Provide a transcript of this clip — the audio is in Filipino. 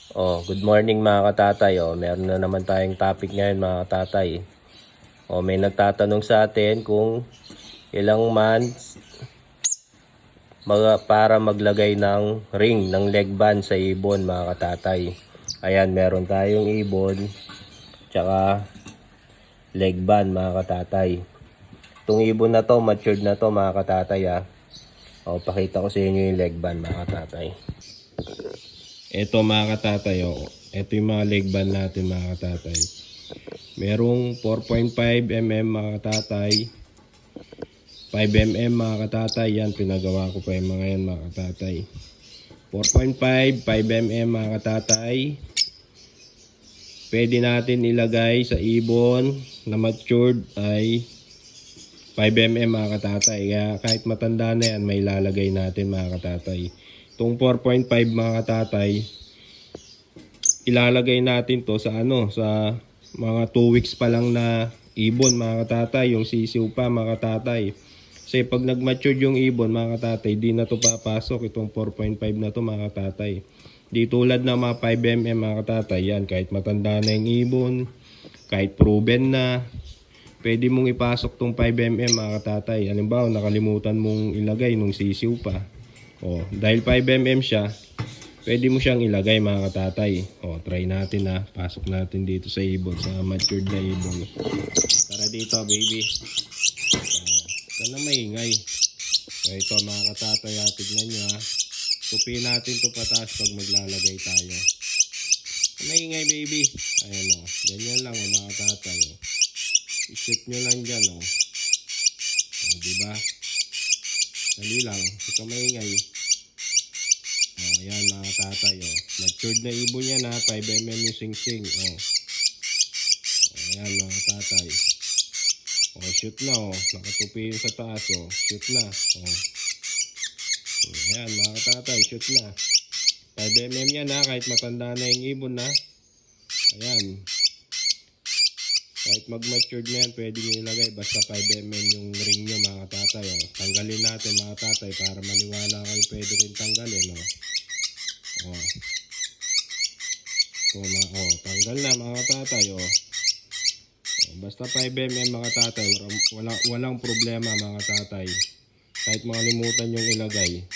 Good morning mga katatay. Meron na naman tayong topic ngayon mga katatay. May nagtatanong sa atin kung ilang months para maglagay ng ring ng leg band sa ibon mga katatay. Ayan, meron tayong ibon tsaka leg band mga katatay. Itong ibon na to, matured na to mga katatay ha. Pakita ko sa inyo yung leg band mga katatay. Ito mga katatay, ito yung mga leg band natin mga katatay. Merong 4.5 mm mga katatay, 5 mm mga katatay. Yan, pinagawa ko pa yung mga yan mga katatay. 4.5, 5 mm mga katatay. Pwede natin ilagay sa ibon na matured ay 5 mm mga katatay. Kaya kahit matanda na yan, may lalagay natin mga katatay. Itong 4.5 mga katatay, ilalagay natin to sa sa mga 2 weeks pa lang na ibon mga katatay, yung sisiw pa mga katatay. Kasi pag nag-mature yung ibon mga katatay, di na to papasok itong 4.5 na to mga katatay. Di tulad na mga 5 mm mga katatay, yan kahit matanda na yung ibon, kahit proven na, pwede mong ipasok tong 5 mm mga katatay. Halimbawa nakalimutan mong ilagay nung sisiw pa, dahil 5 mm siya, pwede mo siyang ilagay mga katatay. Try natin na pasok natin dito sa ibon, sa matured na ibon. Tara dito baby. Ito na maingay. Ito mga katatay, tignan nyo ha. Tupiin natin to pataas pag maglalagay tayo. Maingay baby. Ayan ganyan lang mga katatay. I-shoot nyo lang dyan diba? Dali lang, ito maingay. Ayan mga tatay matured na ibon yan ha, 5 mm yung sing-sing. Ayan mga tatay. Shoot na nakatupi sa taas shoot na. Ayan mga tatay, shoot na. 5 mm yan ha, kahit matanda na yung ibon na. Ayan. Kahit mag-matured na yan, pwede nyo ilagay. Basta 5 mm yung ring nyo mga tatay. Tanggalin natin mga tatay para maniwala kayo pwede rin tanggalin. Tanggal na mga tatay. Basta 5 mm mga tatay, walang problema mga tatay. Kahit makalimutan yung ilagay,